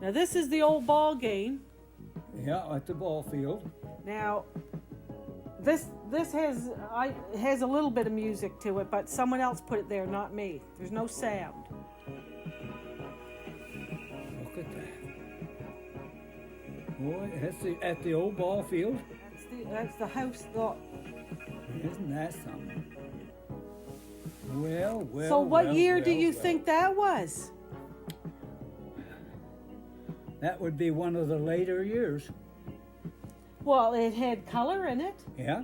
Now this is the old ball game. Yeah, at the ball field. Now, this has a little bit of music to it, but someone else put it there, not me. There's no sound. Look at that. Boy, that's at the old ball field. That's the house. Look. Isn't that something? Well. So what year do you think that was? That would be one of the later years. Well, it had color in it. Yeah,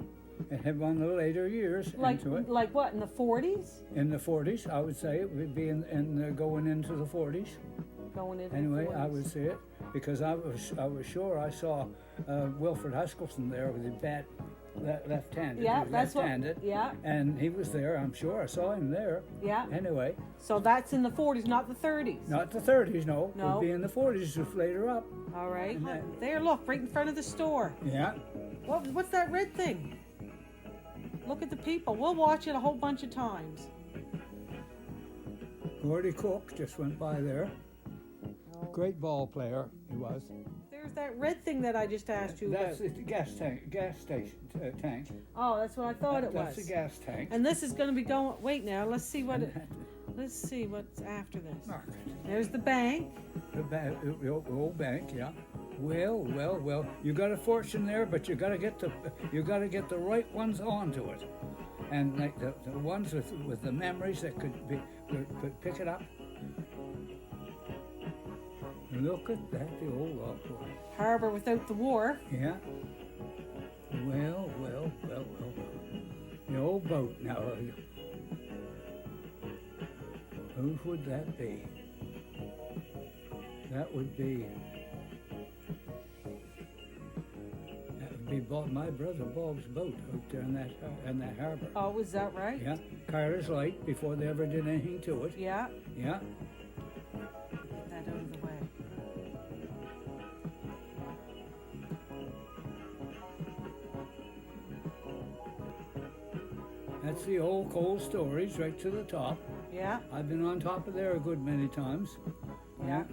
it had one of the later years into it. Like what, in the 40s? In the 40s, I would say it would be in going into the 40s. Going into anyway, the 40s. I would say it because I was sure I saw Wilfred Huskelson there with his bat left-handed. Yeah, that's left-handed, what. Yeah. And he was there. I'm sure I saw him there. Yeah. Anyway. So that's in the 40s, not the 30s. Not the 30s, no. No. It would be in the 40s, just later up. All right. There, look, right in front of the store. Yeah. What's that red thing? Look at the people. We'll watch it a whole bunch of times. Gordy Cook just went by there. Oh. Great ball player he was. There's that red thing that I just asked you That's about. the gas station tank. Oh, that's what I thought it was. That's the gas tank. And this is going to be going. Wait now. Let's see what's after this. Margaret. There's the bank. The old bank, yeah. Well. You got a fortune there, but you got to get the right ones onto it, and like the ones with the memories that could pick it up. Look at that, the old Lockeport. Harbor without the war. Yeah. Well. The old boat now. Whose would that be? That would be my brother Bob's boat out there in that harbor. Oh, is that right? Yeah. Carter's Light before they ever did anything to it. Yeah. Yeah. Get that out of the way. That's the old coal storage right to the top. Yeah. I've been on top of there a good many times. Yeah.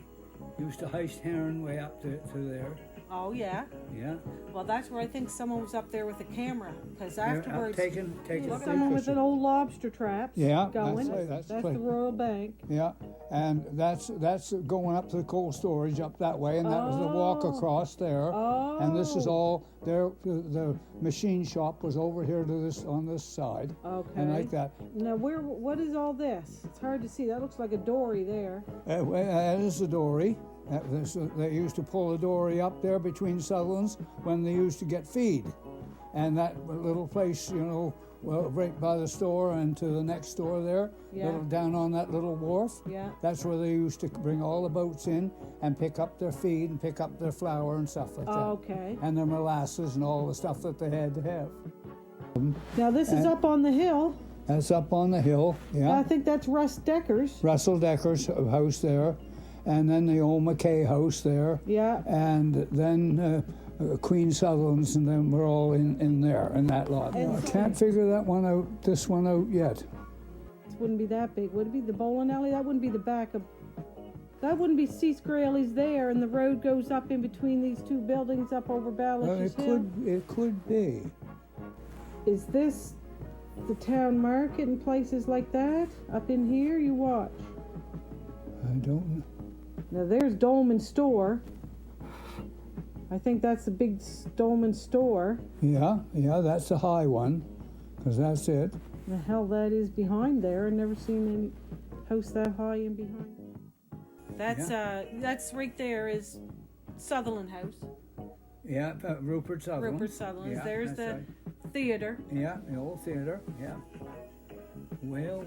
Used to heist herring way up to there. Oh, yeah. Yeah. Well, that's where I think someone was up there with a camera, because afterwards, taking someone with an old lobster trap. Yeah, going. that's the Royal Bank. Yeah, and that's going up to the cold storage up that way, and that was the walk across there. Oh. And this is all there. The machine shop was over here on this side. Okay. And like that. Now, what is all this? It's hard to see. That looks like a dory there. That is the dory. They used to pull the dory up there between Sutherland's when they used to get feed. And that little place, right by the store and to the next store there, down on that little wharf, that's where they used to bring all the boats in and pick up their feed and pick up their flour and stuff like that. Okay. And their molasses and all the stuff that they had to have. Now this is up on the hill. That's up on the hill, yeah. I think that's Russ Decker's. Russell Decker's house there. And then the old McKay house there. Yeah. And then Queen Sutherland's, and then we're all in there, in that lot. I can't figure this one out yet. This wouldn't be that big. Would it be the bowling alley? That wouldn't be the back of... That wouldn't be Cease Grayleys there, and the road goes up in between these two buildings up over Balish's Hill. It could be. Is this the town market and places like that? Up in here? You watch. I don't know. Now there's Dolman Store. I think that's the big Dolman Store. Yeah, that's the high one, because that's it. The hell that is behind there. I've never seen any house that high in behind. That's right there is Sutherland House. Yeah, Rupert Sutherland. Rupert Sutherland's. Yeah, there's the theater. Yeah, the old theater, yeah. Well.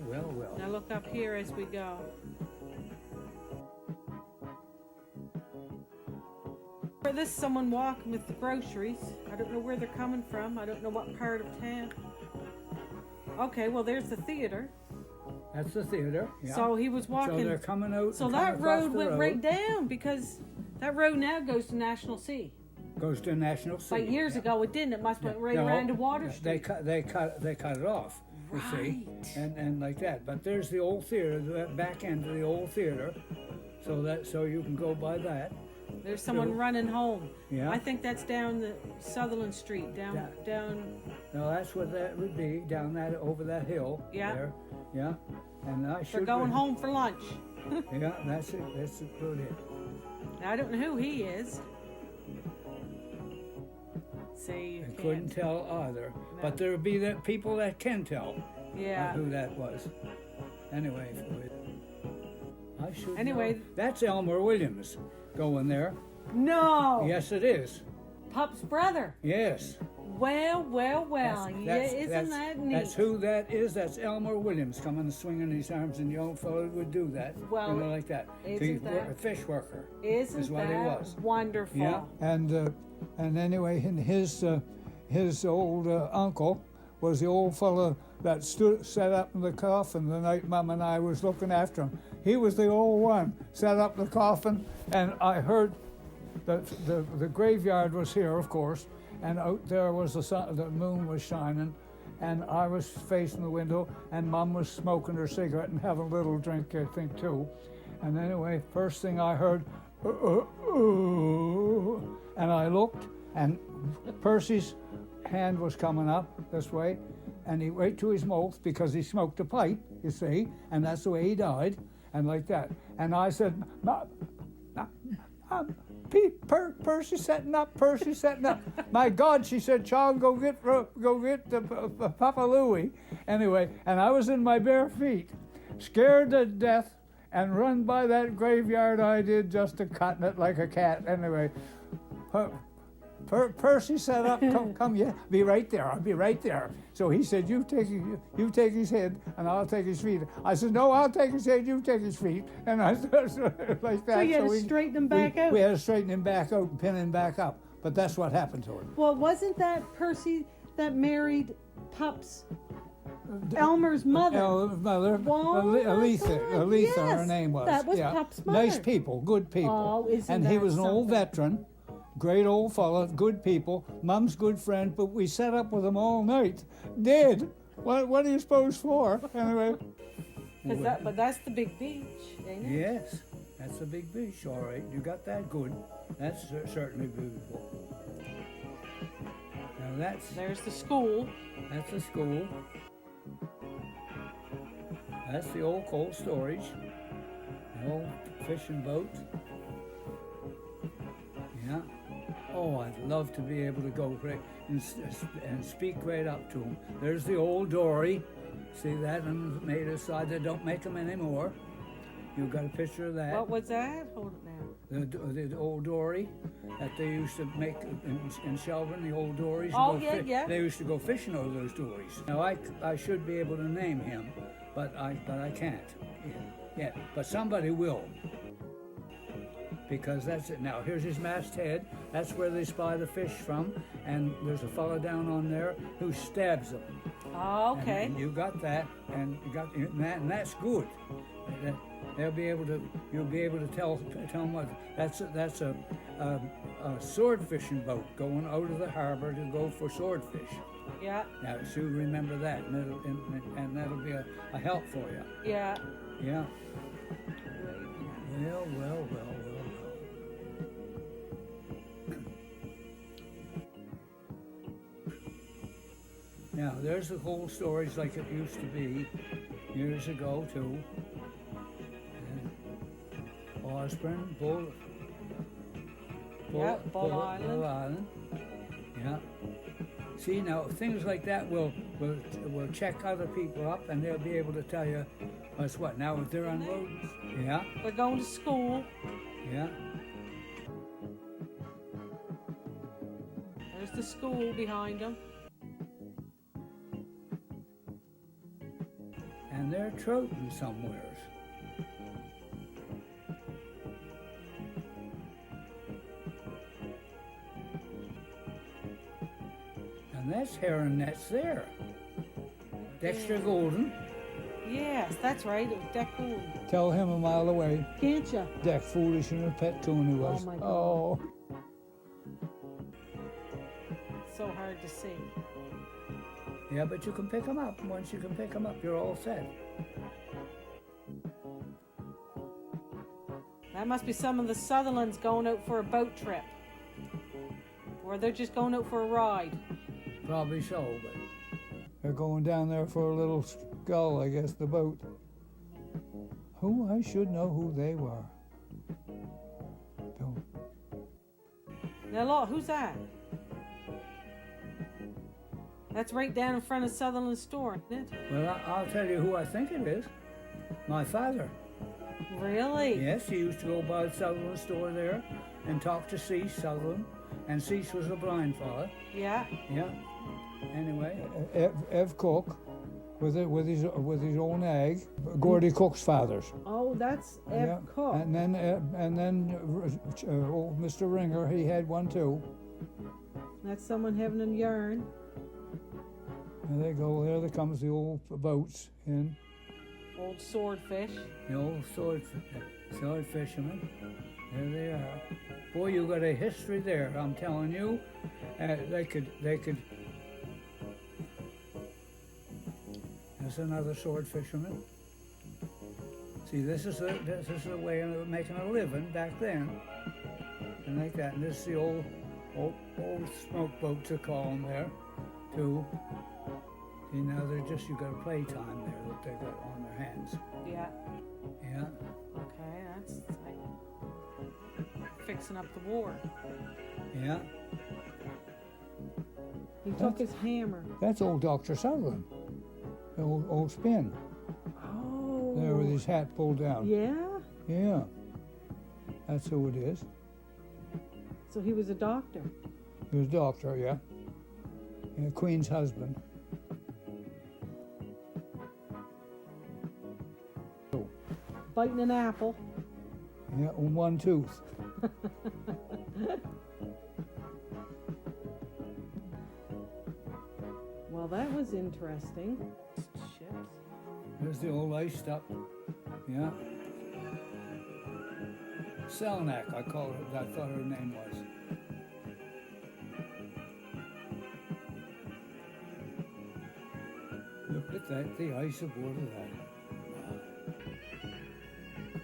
Now look up here as we go. This is someone walking with the groceries. I don't know where they're coming from. I don't know what part of town. Okay, well there's the theater. That's the theater. Yeah. So he was walking. So they're coming out. So that road went right down, because that road now goes to National Sea. Goes to National Sea. But years ago it didn't. It must have went right around to Water Street. They cut it off. You see, and like that. But there's the old theater, the back end of the old theater. So you can go by that. There's someone running home. Yeah. I think that's down the Sutherland Street, down. No, that's what that would be, down that, over that hill. Yeah. There. Yeah. And I should. They're going home for lunch. Yeah, that's it. That's good. I don't know who he is. See, I couldn't tell either. No. But there would be people that can tell. Yeah. Who that was. Anyway, I should. Anyway, know. That's Elmer Williams going there. No. Yes, it is. Pup's brother. Yes. Well. Isn't that neat? That's who that is. That's Elmer Williams coming swinging his arms, and the old fellow would do that. Well, like that. Isn't that a fish worker? Is what he was. Wonderful? Yeah. And anyway, his old uncle was the old fellow that sat up in the coffin the night Mom and I was looking after him. He was the old one, sat up in the coffin, and I heard that the graveyard was here, of course, and out there was the moon was shining, and I was facing the window, and Mom was smoking her cigarette and having a little drink, I think, too. And anyway, first thing I heard, and I looked, and Percy's hand was coming up this way, and he went to his mouth because he smoked a pipe, you see, and that's the way he died, and like that. And I said, Percy setting up, Percy setting up. My God, she said, child, go get Papa Louie. Anyway, and I was in my bare feet, scared to death, and run by that graveyard I did, just a cutting it like a cat. Anyway, Percy set up, come, yeah, be right there, I'll be right there. So he said, you take his head, and I'll take his feet. I said, no, I'll take his head, you take his feet. And I like that. So you had to straighten him back out? We had to straighten him back out and pin him back up. But that's what happened to him. Well, wasn't that Percy that married Pup's Elmer's mother? Elmer's mother, Aletha, yes, her name was. That was Pup's mother. Nice people, good people. Oh, isn't and that he was an something? old veteran, great old fella, good people, Mom's good friend, but we sat up with him all night. Dead. What are you supposed for? Anyway. But that's the big beach, ain't it? Yes, that's the big beach, all right. You got that good. That's certainly beautiful. Now there's the school. That's the school. That's the old cold storage, the old fishing boat. Yeah. Oh, I'd love to be able to go and speak right up to them. There's the old dory. See that on the native side? They don't make them anymore. You've got a picture of that. What was that? Hold it now. The old dory that they used to make in Shelburne, the old dories. Oh, yeah. They used to go fishing over those dories. Now, I should be able to name him, but I can't yet. But somebody will. Because that's it. Now, here's his masthead. That's where they spy the fish from. And there's a fellow down on there who stabs them. Oh, okay. And you got that, and that's good. You'll be able to tell them what that's a sword fishing boat going out of the harbor to go for swordfish. Yeah. Now, so remember that, and that'll be a help for you. Yeah. Yeah. Well. Now, there's the whole storage like it used to be years ago, too. And Osborne, Bull Island. Yeah. See, now, things like that will check other people up, and they'll be able to tell you what's what. Now, if they're unloading, yeah. They're going to school. Yeah. There's the school behind them. And they're trouting somewheres. And that's heron nets there. Dexter Golden. Yes, that's right. It was Deck Golden. Tell him a mile away. Can't you? Deck foolish and a pet coon he was. Oh my God. Oh. So hard to see. Yeah, but you can pick them up. Once you can pick them up, you're all set. That must be some of the Sutherlands going out for a boat trip. Or they're just going out for a ride. Probably so, but they're going down there for a little scull, I guess, the boat. Who? I should know who they were. Don't. Now, look, who's that? That's right down in front of Sutherland's store, isn't it? Well, I'll tell you who I think it is. My father. Really? Yes, he used to go by the Sutherland store there and talk to Cease Sutherland, and Cease was a blind fella. Yeah. Yeah. Anyway, Ev Cook, with his own egg. Gordy Cook's father's. Oh, that's Ev Cook. And then old Mr. Ringer, he had one too. That's someone having a yarn. And they go there. There comes the old boats in. Old swordfish. The old sword fishermen. There they are. Boy, you got a history there. I'm telling you. They could. There's another sword fisherman. See, this is a way of making a living back then, and like that. And this is the old smoke boats they call them there, too. See, now they're just, you got a playtime there that they got on their hands. Yeah. Yeah. Okay, that's like fixing up the war. Yeah. He took his hammer. That's old Dr. Sutherland. The old spin. Oh. There with his hat pulled down. Yeah? Yeah. That's who it is. So he was a doctor. He was a doctor, yeah. Yeah, Queen's husband. Biting an apple. Yeah, on one tooth. Well, that was interesting. Ships. There's the old iced up. Yeah. Selnack, I thought her name was. Look at that, the ice aboard of that.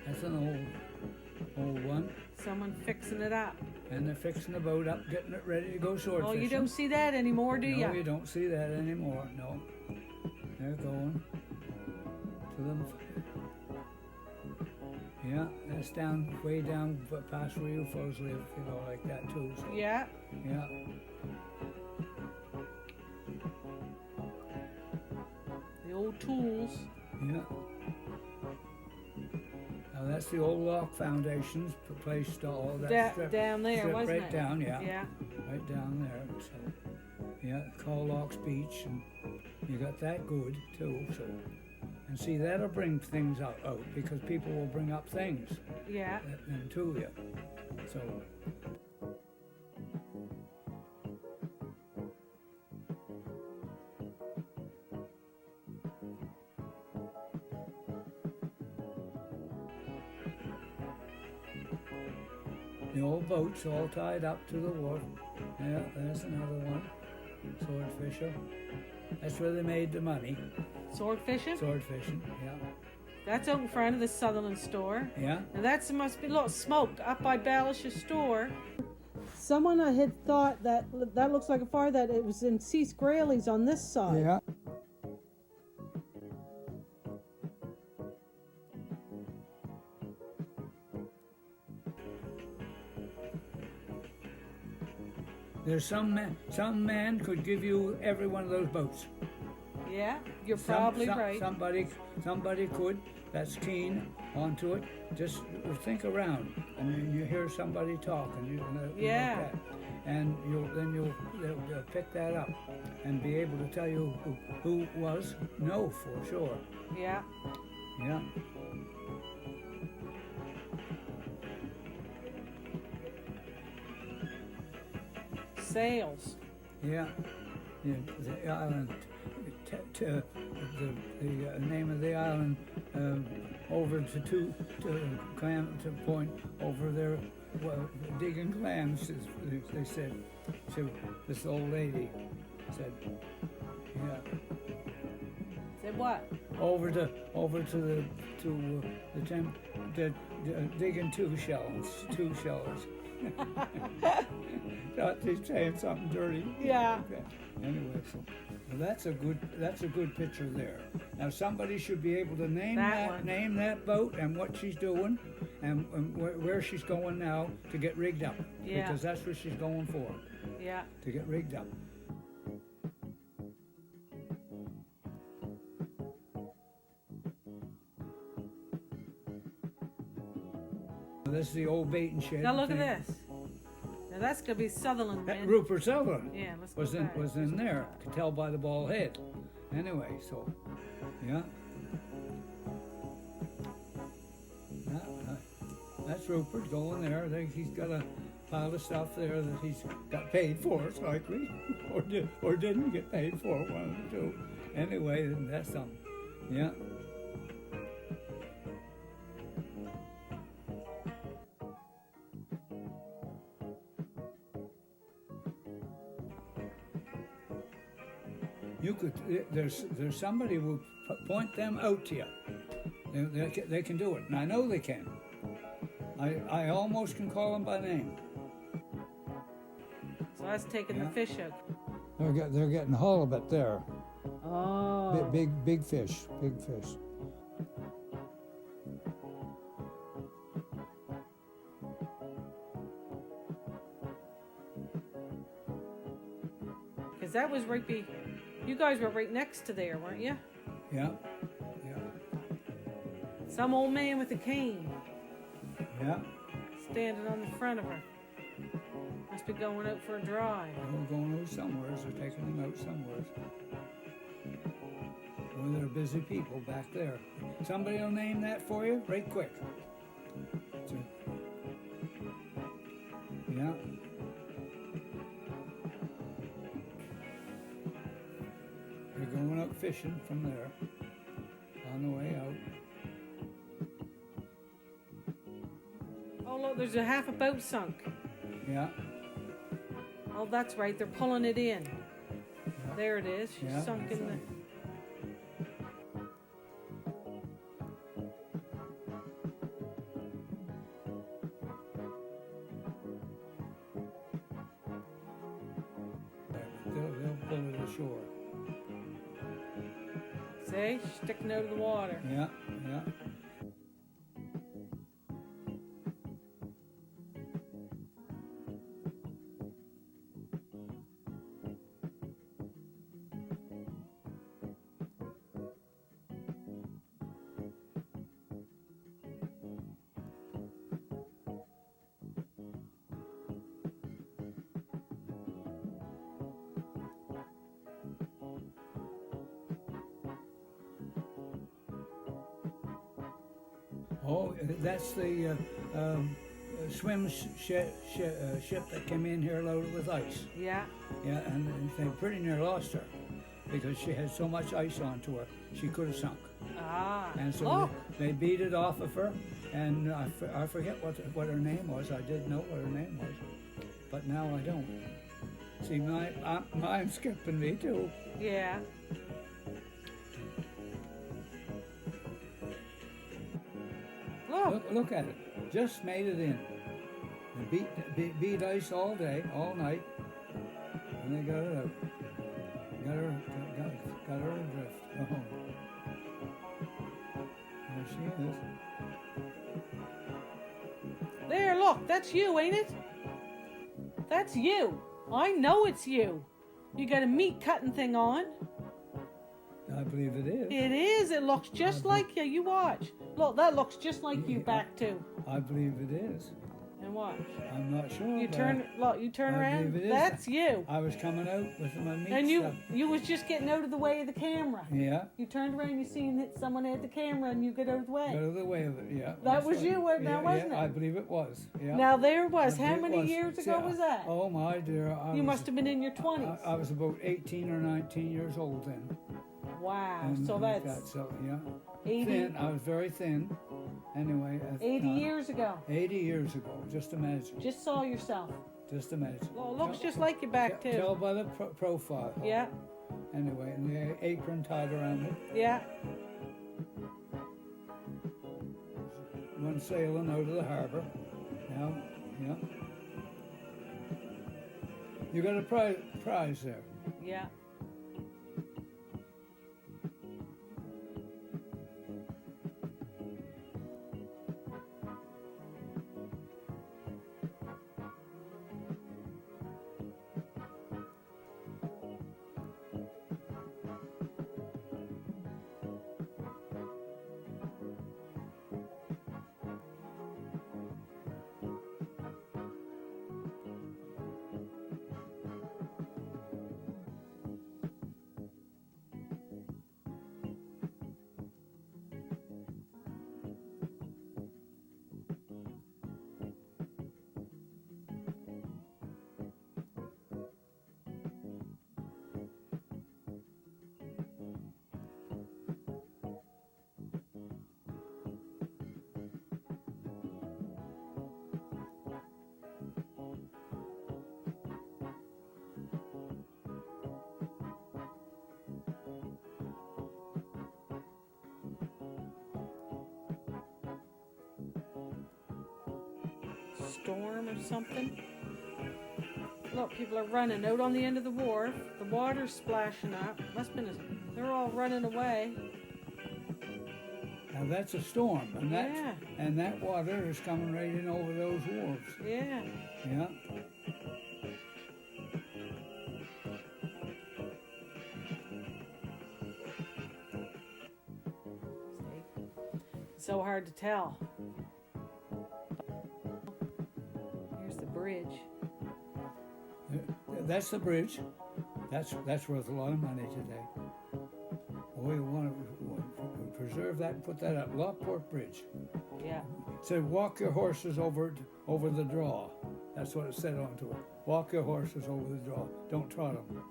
That's an old one. Someone fixing it up. And they're fixing the boat up, getting it ready to go sword Oh, fishing. you don't see that anymore, do you? No, you don't see that anymore, no. They're going to them. Yeah, that's down, way down past where you folks live, you know, like that too. So. Yeah. Yeah. The old tools. Yeah. Now that's the old Locke Foundation's place to all that strip, down there, strip wasn't right it? down, yeah. Yeah. Right down there. So, yeah, called Locke's Beach, and you got that good too. So, and see, that'll bring things out because people will bring up things. Yeah. And to you. So. The old boats all tied up to the wharf. Yeah, there's another one. Sword fisher. That's where they made the money. Sword fishing? Sword fishing, yeah. That's out in front of the Sutherland store. Yeah? And that must be, look, smoked up by Balish's store. Someone had thought that looks like a fire, that it was in Cease Grayleys on this side. Yeah. There's some man could give you every one of those boats. Yeah, you're probably right. Somebody could, that's keen onto it. Just think around, and you hear somebody talk, and yeah, like that. And they'll pick that up, and be able to tell you who was. No, for sure. Yeah. Yeah. Sails. Yeah. The island. The name of the island over to point over there, digging clams. They said. So this old lady said, yeah. Said what? Over to the digging two shells. Thought he's saying something dirty. Yeah. Okay. Anyway, so well, that's a good picture there. Now somebody should be able to name that boat and what she's doing and where she's going now to get rigged up. Yeah. Because that's what she's going for. Yeah. To get rigged up. This is the old baiting shed. Now look at this. Now that's gonna be Sutherland, man. Rupert Sutherland. Yeah, let's was go in back. was in there. Could tell by the bald head. Anyway, so yeah. That's Rupert going there. He's got a pile of stuff there that he's got paid for, it's likely, or didn't get paid for, one of the two. Anyway, that's something. Yeah. You could. There's somebody who will point them out to you. They can do it, and I know they can. I almost can call them by name. So that's taking the fish out. They're getting halibut there. Oh. Big fish. Because that was right you guys were right next to there, weren't you? Yeah. Some old man with a cane. Yeah. Standing on the front of her. Must be going out for a drive. They're going out somewhere. They're taking them out somewhere. Well, they're busy people back there. Somebody will name that for you right quick. Yeah. They're going out fishing from there on the way out. Oh, look, there's a half a boat sunk. Yeah. Oh, that's right. They're pulling it in. Yeah. There it is. She's sunk in the... They'll pull it ashore. See? She's sticking out of the water. Yeah. Oh, that's the swim ship that came in here loaded with ice. Yeah. Yeah, and they pretty near lost her because she had so much ice onto her, she could have sunk. Ah. And so they beat it off of her, and I forget what her name was. I did know what her name was, but now I don't. See, mine's skipping me too. Yeah. Look at it. Just made it in. They beat ice all day, all night, and they got it out. Got her adrift. Oh. There she is. There, look. That's you, ain't it? That's you. I know it's you. You got a meat cutting thing on. I believe it is. It is. It looks just like you. You watch. Look, that looks just like you back too. I believe it is. And watch. I'm not sure. You turn. Look, you turn I around. believe it is. That's you. I was coming out with my meat And stuff. you was just getting out of the way of the camera. Yeah. You turned around, you seen that someone had the camera, and you get out of the way. Out of the way of it, yeah. That was you, now wasn't it? I believe it was, yeah. Now there was. I How believe it many years ago was that? Oh my dear. You must have been in your 20s. I was about 18 or 19 years old then. Wow. And So like that's that, so, yeah. 80, Thin. I was very thin. Anyway. 80 years ago. 80 years ago. Just imagine. Just saw yourself. Just imagine. Well, it looks just like you back too. Tell by the profile. Yeah. Anyway, and the apron tied around it. Yeah. One sailing out of the harbor. Now, yeah. You got a prize there. Yeah. Storm or something. Look, people are running out on the end of the wharf. The water's splashing up. They're all running away. Now that's a storm, and that water is coming right in over those wharves. Yeah. Yeah. So hard to tell. Here's the bridge. That's the bridge. That's worth a lot of money today. We want to preserve that and put that up. Lockeport Bridge. Yeah. It said, walk your horses over the draw. That's what it said onto it. Walk your horses over the draw. Don't trot them.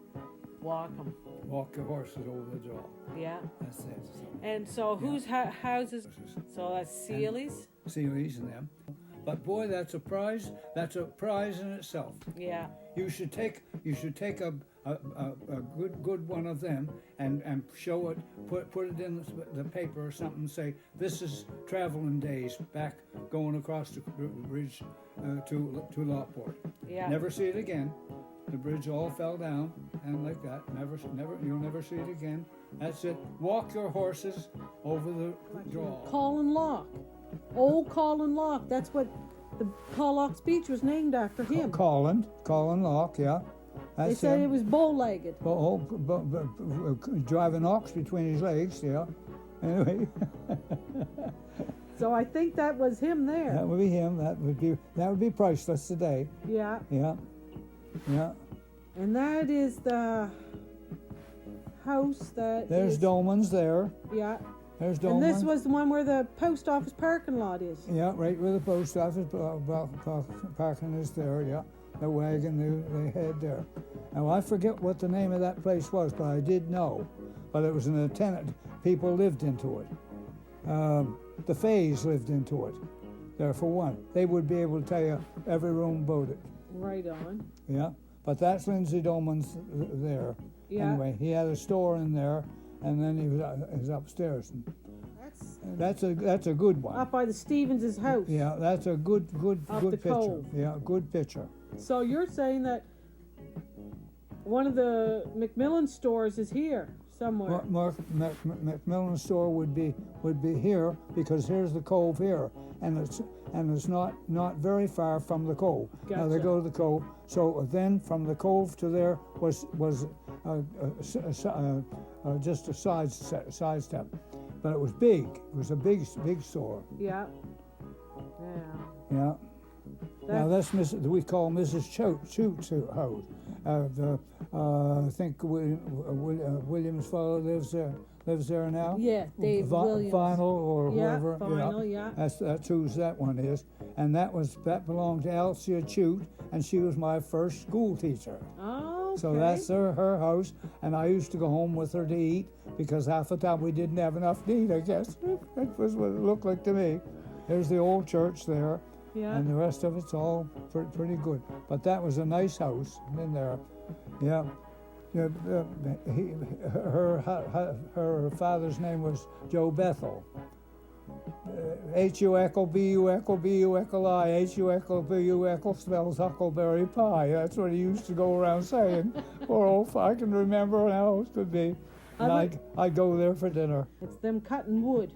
Walk them. Walk your horses over the draw. Yeah. That's it. And so whose houses? So that's Seeley's? Seeley's and them. But boy, that's a prize. That's a prize in itself. Yeah. You should take a good one of them and show it, put it in the paper or something. Say this is traveling days back going across the bridge to Lockeport. Yeah. Never see it again. The bridge all fell down and like that. Never. You'll never see it again. That's it. Walk your horses over the draw. Colin Locke. Old Colin Locke. That's what the Paul Locke's beach was named after him. Colin Locke, yeah. That's They said him. it was bow-legged. Driving ox between his legs, yeah. Anyway. So I think that was him there. That would be him. That would be priceless today. Yeah. Yeah. Yeah. And that is the house that There's Dolman's there. Yeah. There's Dolman. And this was the one where the post office parking lot is. Yeah, right where the post office parking is there, yeah. The wagon, they had there. Now, I forget what the name of that place was, but I did know. But it was an tenant. People lived into it. The Fays lived into it. There for one. They would be able to tell you every room about it. Right on. Yeah, but that's Lindsay Dolman's there. Yeah. Anyway, he had a store in there, and then he was upstairs. That's a good one. Up by the Stevens' house. Yeah, that's a good picture. Cove. Yeah, good picture. So you're saying that one of the Macmillan stores is here somewhere? Macmillan store would be here because here's the cove here, and it's not very far from the cove. Gotcha. Now they go to the cove. So then from the cove to there was just a side step, but it was big. It was a big store. Yeah. Yeah. Now that's we call Mrs. Chote's house. I think Williams' father lives there now. Yeah, Dave Williams. Vinyl or whoever. Vinyl, yeah. That's whose that one is. And that belonged to Elsia Chute, and she was my first school teacher. Oh, okay. So that's her house, and I used to go home with her to eat because half the time we didn't have enough to eat, I guess. That was what it looked like to me. There's the old church there. Yeah. And the rest of it's all pretty good. But that was a nice house in there. Yeah. her father's name was Joe Bethel. H-U-echo-B-U-echo-B-U-echo-I, H-U-echo-B-U-echo spells huckleberry pie. That's what he used to go around saying. Poor old, I can remember how it could be. And I'd go there for dinner. It's them cutting wood.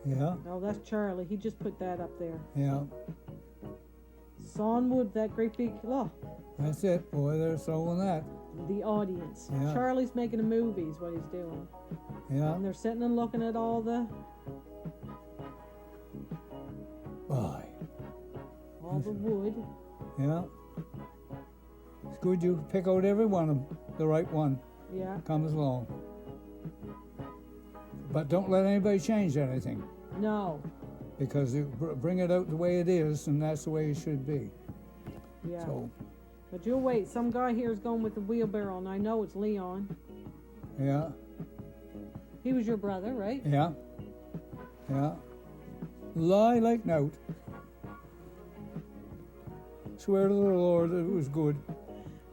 Yeah. Oh, that's Charlie. He just put that up there. Yeah. Sawn wood, that great big, look. That's it, boy, they're throwing that. The audience. Yeah. Charlie's making a movie is what he's doing. Yeah. And they're sitting and looking at all the wood. Yeah. It's good you pick out every one of them, the right one. Yeah. Comes along. But don't let anybody change anything. No. Because you bring it out the way it is, and that's the way it should be. Yeah. So, but you'll wait. Some guy here is going with the wheelbarrow, and I know it's Leon. yeah. He was your brother, right? Yeah. Yeah. Lie like nout. Swear to the Lord that it was good.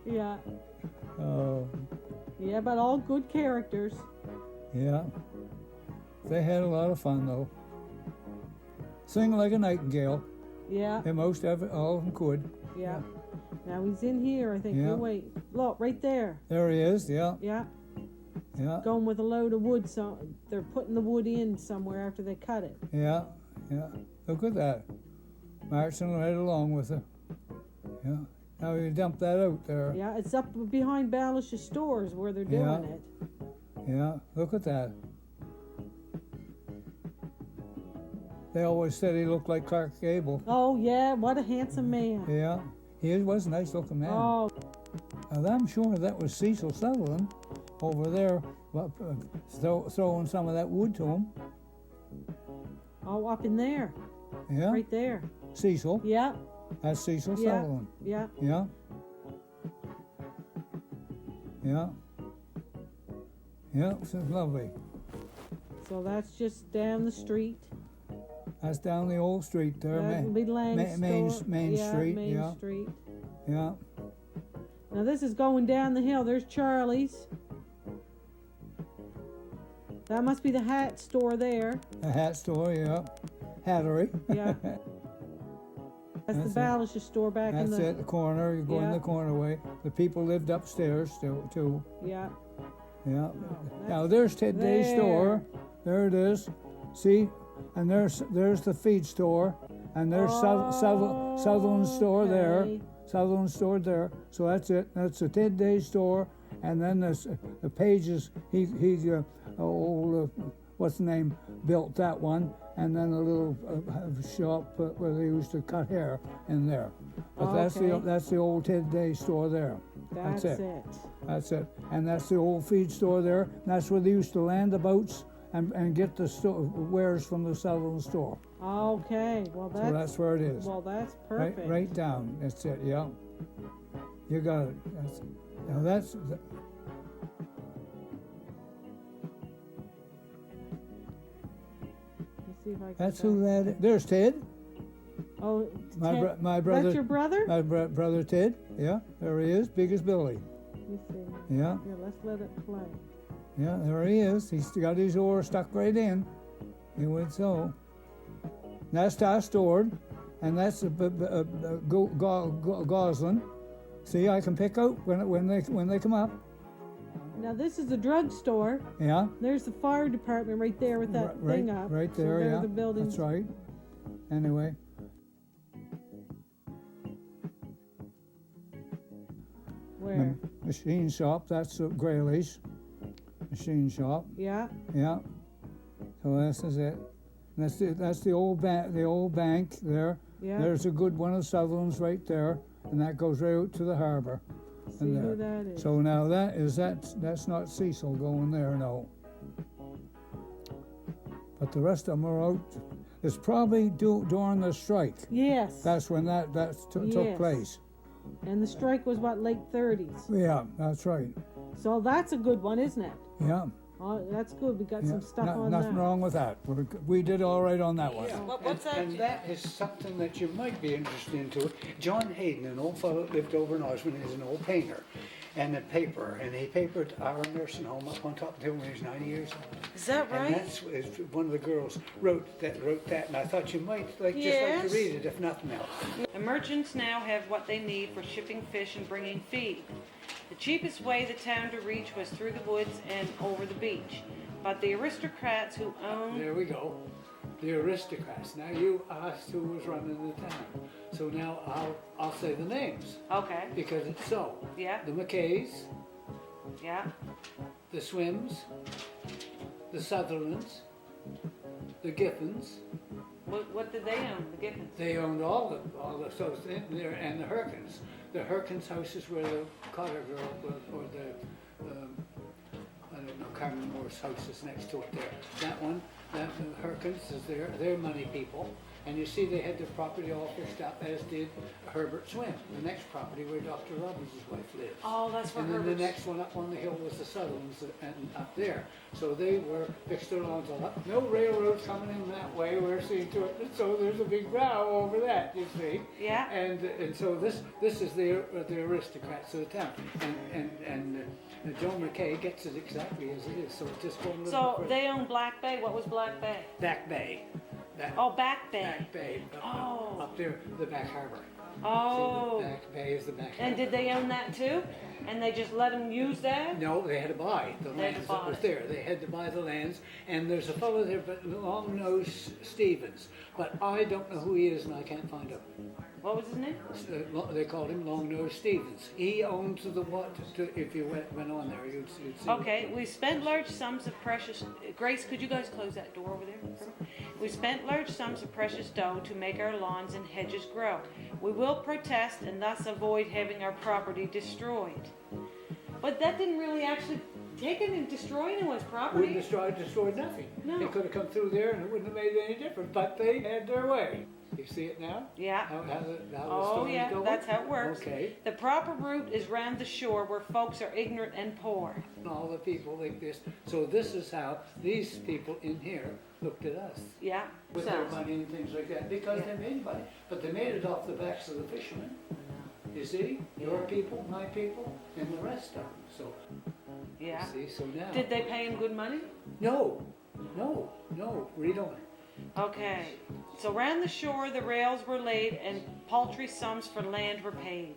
Yeah. Oh. Yeah, but all good characters. Yeah. They had a lot of fun, though. Sing like a nightingale. Yeah. And all of them could. Yeah. Now he's in here, I think. Yeah. You'll wait. Look, right there. There he is, yeah. Yeah. Yeah. Going with a load of wood, so they're putting the wood in somewhere after they cut it. Yeah. Yeah. Look at that. Marching right along with it. Yeah. Now you dump that out there. Yeah, it's up behind Balish's stores where they're doing Yeah. it. Yeah. Look at that. They always said he looked like Clark Gable. Oh, yeah, what a handsome man. Yeah. He was a nice looking man. Oh, Now, I'm sure that was Cecil Sutherland over there throwing some of that wood to him. oh, up in there. Yeah. Right there. Cecil. Yeah, That's Cecil yeah, Sutherland. yeah. Yeah. Yeah. Yeah, it's lovely. So that's just down the street. That's down the old street there. That'll be Lang's Main store. Street. Main Yeah. Street. Yeah. Now this is going down the hill. There's Charlie's. That must be the hat store there. A hat store, yeah. Hattery. Yeah. That's the That's it. Balish's store back in That's the. it, the corner. You go in Yeah. the corner way. The people lived upstairs too. Yeah. Yeah. Oh, Now there's Ted Day's store. There it is. See? And there's the feed store. And there's Sutherland store there. Okay. Sutherland store there. So that's it. That's the Ted Day store. And then there's the Pages. What's the name? Built that one. And then a little shop where they used to cut hair in there. But Okay. that's the old Ted Day store there. That's it. That's it. And that's the old feed store there. And that's where they used to land the boats and get the wares from the Sutherland store. Okay. Well, So that's where it is. Well, that's perfect. Right down. That's it. Yeah. You got it. Now that's. Let's see if I can That's find- who that is. There's Ted. Oh, My brother. That's your brother? My brother Ted. Yeah. There he is. Big as Billy. Let me see. Yeah. Here, let's let it play. Yeah. There he is. He's got his oar stuck right in. He went so. That's Toss stored, and that's Goslin. See, I can pick out when they come up. Now this is the drugstore. Yeah. There's the fire department right there with that thing up. Right So there. there Yeah. The buildings. That's right. Anyway. Where? Machine shop. That's Grayley's machine shop. Yeah. Yeah. So this is it. That's the old bank there. Yeah. There's a good one of Sutherland's right there, and that goes right out to the harbor. See who that is. So now that's not Cecil going there, no. But the rest of them are out. It's probably during the strike. Yes. That's when that took place. And the strike was what, late 30s? Yeah, that's right. So that's a good one, isn't it? Yeah. Oh, that's good. We got Yeah, some stuff on nothing that. wrong with that. We did all right on that one. Yeah, What's that? and that is something that you might be interested into. John Hayden, an old fellow that lived over in Osmond, is an old painter and a paperer, and he papered our nursing home up on top of the hill when he was 90 years old. Is that right? And that's one of the girls wrote that, and I thought you might just like Yes. to read it, if nothing else. The merchants now have what they need for shipping fish and bringing feed. The cheapest way the town to reach was through the woods and over the beach. But the aristocrats who own... There we go. The aristocrats. Now you asked who was running the town. So now I'll say the names. Okay, Because it's so. yeah, The McKays, yeah. the Swims, the Sutherlands, the Giffins. What did they own, the Giffins? They owned all the so there, and the Herkins. The Herkins house is where the Cotter girl was, or the I don't know, Carmen Moore's house is next to it there. That one, the Herkins is there. They're money people. And you see they had their property all fished up, as did Herbert Swim, the next property where Dr. Robbins' wife lives. Oh, that's where And then Herbert's... the next one up on the hill was the Sutherlands and up there. So they were fixed their lawns all up. No railroads coming in that way, we're seeing to it. And so there's a big row over that, you see. Yeah. And so this is the aristocrats of the town. And Joan McKay gets it exactly as it is. So it's just going a little So bit they own Black Bay. What was Black Bay? Back Bay. Oh, Back Bay. Back Bay. Oh. Up there, the back harbor. Oh. See, the Back Bay is the back harbor. And did they own that too? And they just let them use that? No, they had to buy the They had to lands buy that was it. there. They had to buy the lands, and there's a fellow there, but long-nosed Stevens. But I don't know who he is, and I can't find him. What was his name? They called him Long-Nosed Stevens. He owns the what? If you went on there, you'd see. Okay, we spent large sums of precious... Grace, could you guys close that door over there? We spent large sums of precious dough to make our lawns and hedges grow. We will protest and thus avoid having our property destroyed. But that didn't really actually take it and destroy anyone's property. Wouldn't destroyed nothing. No. They could have come through there, and it wouldn't have made any difference. But they had their way. You see it now? Yeah. How the Oh story's yeah, going? that's how it works. Okay. The proper route is round the shore where folks are ignorant and poor. And all the people like this. So this is how these people in here looked at us. Yeah. With So- their money and things like that, because Yeah. they made money. But they made it off the backs of the fishermen. You see? Your people, my people, and the rest of them. So, Yeah. you see, so now. Did they pay him good money? No, read on. Okay. So round the shore the rails were laid and paltry sums for land were paid.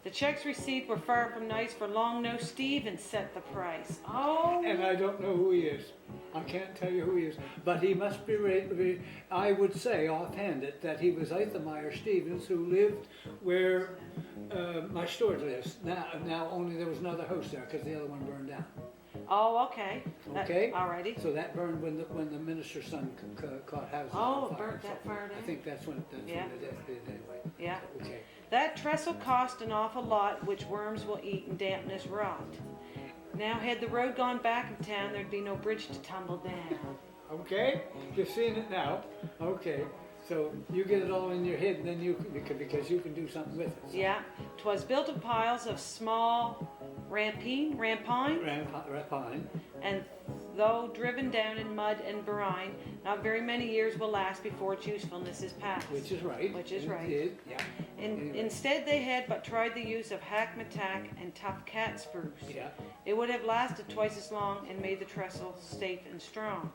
The checks received were far from nice, for Long-Nosed Stevens set the price. Oh. And I don't know who he is. I can't tell you who he is. But he must be, I would say offhand that he was Eithemeier Stevens, who lived where my steward lives. Now only there was another house there because the other one burned down. Oh, okay. Okay. Alrighty. So that burned when the minister's son caught houses Oh, on fire. burnt that So far down. I think that's when Yeah. it did anyway. Yeah. Okay. That trestle cost an awful lot, which worms will eat and dampness rot. Now, had the road gone back of town, there'd be no bridge to tumble down. Okay, you've seen it now. Okay, so you get it all in your head, and then because you can do something with it. So. Yeah, 'twas built of piles of small rampine, Rapine. and though driven down in mud and brine, not very many years will last before its usefulness is past. Which is right. Which is And it right. did, yeah. Anyway. Instead, they had but tried the use of hackmatack and tough cat spruce. Yeah. It would have lasted twice as long and made the trestle safe and strong.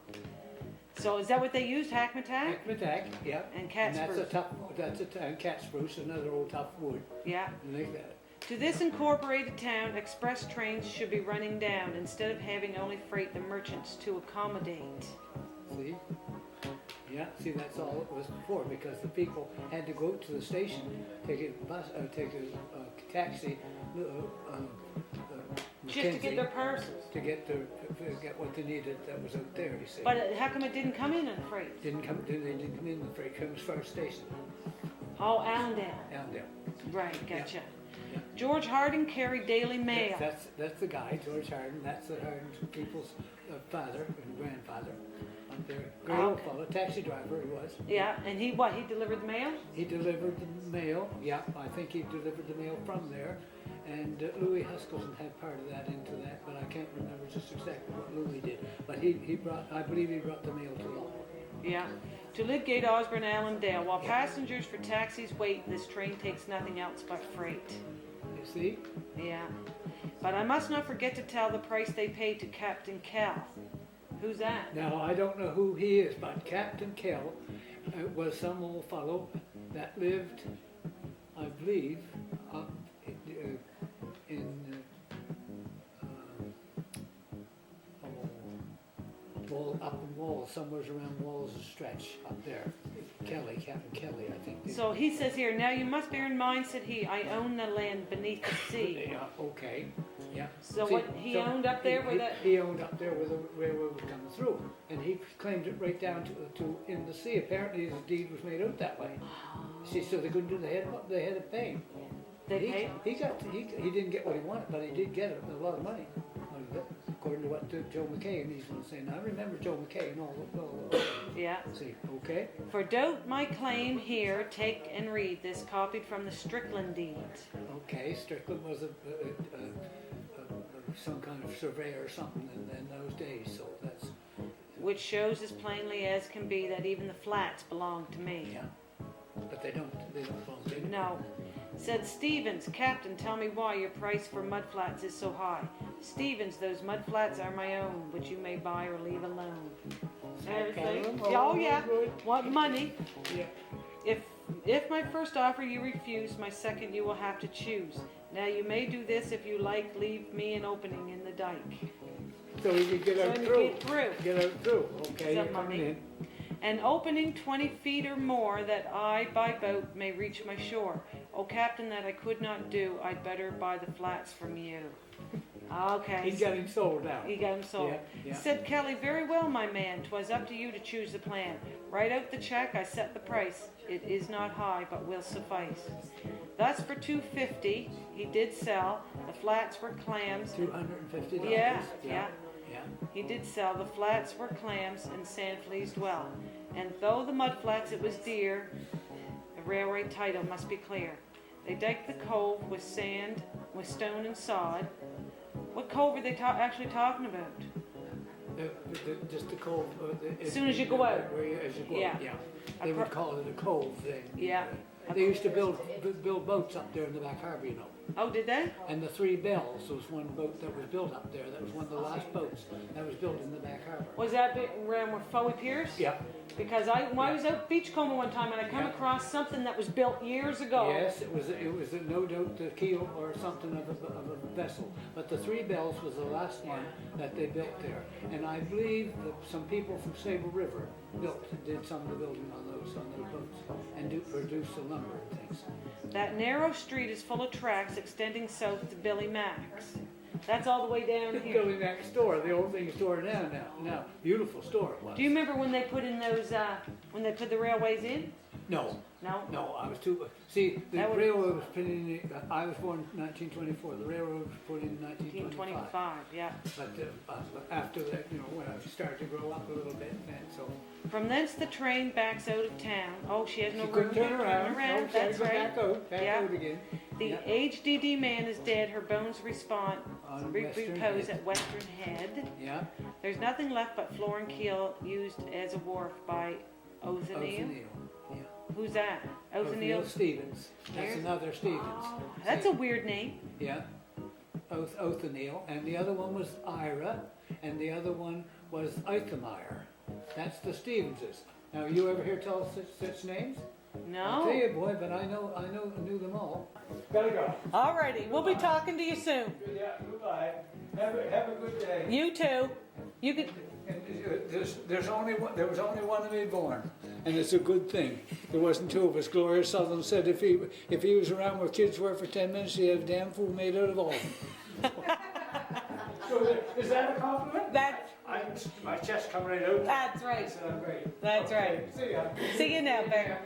So is that what they used, hackmatack? Hackmatack, yeah. And cat That's spruce. and cat spruce, another old tough wood. Yeah. Like that. To this incorporated town, express trains should be running down instead of having only freight the merchants to accommodate. See? Yeah, see, that's all it was before, because the people had to go to the station, take a bus, take a taxi, Just to get their parcels. to get what they needed that was out there, you see. But how come it didn't come in on freight? They didn't come in the freight, it was first station, Oh, Allendale. down there. Right, gotcha. Yeah. George Harding carried daily mail. That's the guy, George Hardin, that's the Hardin people's father and grandfather up there. Great old Okay. fellow, taxi driver he was. Yeah, and he delivered the mail? He delivered the mail, yeah, I think he delivered the mail from there. And Louis Huskisson had part of that into that, but I can't remember just exactly what Louis did. But he brought, I believe he brought the mail to Locke. Yeah. To Lydgate, Osborne, Allendale. While passengers for taxis wait, this train takes nothing else but freight. You see? Yeah. But I must not forget to tell the price they paid to Captain Kell. Who's that? Now, I don't know who he is, but Captain Kell was some old fellow that lived, I believe, up up in Walls, somewhere around Walls' stretch up there. Captain Kelly, I think. So he says here, now you must bear in mind, said he, I own the land beneath the sea. Yeah, okay, yeah. So See, what he owned up there where that... He owned up there where the railroad was coming through, and he claimed it right down to in the sea. Apparently his deed was made out that way. See, so they couldn't do, they had to pay him. They paid? He didn't get what he wanted, but he did get a lot of money out of it, according to what Joe McKay and these ones saying. Now I remember Joe McKay and all. Yeah. See, okay. For doubt my claim here, take and read this, copied from the Strickland deeds. Okay, Strickland was some kind of surveyor or something in those days, so that's... Which shows as plainly as can be that even the flats belong to me. Yeah, but they don't belong to you. No. Said Stevens, Captain, tell me why your price for mud flats is so high. Stevens, those mud flats are my own, which you may buy or leave alone. Everything. Oh yeah, want money. Yeah. If my first offer you refuse, my second you will have to choose. Now you may do this if you like, leave me an opening in the dike. So you can get out through. Get out through. Okay, you're coming in. An opening 20 feet or more that I by boat may reach my shore. Oh, Captain, that I could not do. I'd better buy the flats from you. Okay. He's got him sold now. He got him sold. Yeah. Said Kelly, very well, my man. 'Twas up to you to choose the plan. Write out the check. I set the price. It is not high, but will suffice. Thus for $250 he did sell. The flats were clams. $250. Yeah. He did sell. The flats were clams and sand fleas dwell. And though the mud flats it was dear, the railway title must be clear. They diked the cove with sand, with stone and sod. What cove are they actually talking about? Just the cove. As soon as you go out. As you go out, yeah. They would call it a cove then. Yeah. They used to build boats up there in the back harbour, you know. Oh, did they? And the Three Bells was one boat that was built up there. That was one of the last boats that was built in the back harbour. Was that around with Foley Pierce? Yeah. Because I was out Beachcomber one time and I come across something that was built years ago. Yes, it was no doubt the keel or something of a vessel. But the Three Bells was the last one that they built there. And I believe that some people from Sable River did some of the building on those boats and produced the lumber and things. That narrow street is full of tracks extending south to Billy Mack's. That's all the way down here. Billy Mack's store, the old thing store now. Beautiful store it was. Do you remember when they put in those, when they put the railways in? No. No, I was too. See, the railroad was put in. I was born in 1924. The railroad was put in 1925. Yeah. But after that, when I started to grow up a little bit, and so. From thence the train backs out of town. Oh, she has no room couldn't to turn around. No, That's right. Back out again. The HDD man is dead. Her bones repose at Western Head. Yeah. There's nothing left but floor and keel used as a wharf by Othniel. Yeah. Who's that? Othniel Stevens. That's another Stevens. Oh, that's a weird name. Yeah. Othniel. And the other one was Ira. And the other one was Eichenmeyer. That's the Stevenses. Now, you ever hear tell such names? No. I'll tell you, boy, but I knew them all. Gotta go. Alrighty, we'll be talking to you soon. Yeah, goodbye. Have a good day. You too. You could. There was only one of me born, and it's a good thing. There wasn't two of us. Gloria Sutherland said if he was around where kids were for 10 minutes, he'd have a damn fool made out of all of them. So is that a compliment? My chest come right out. That's right. Great. That's right. See ya. See you now, Bear.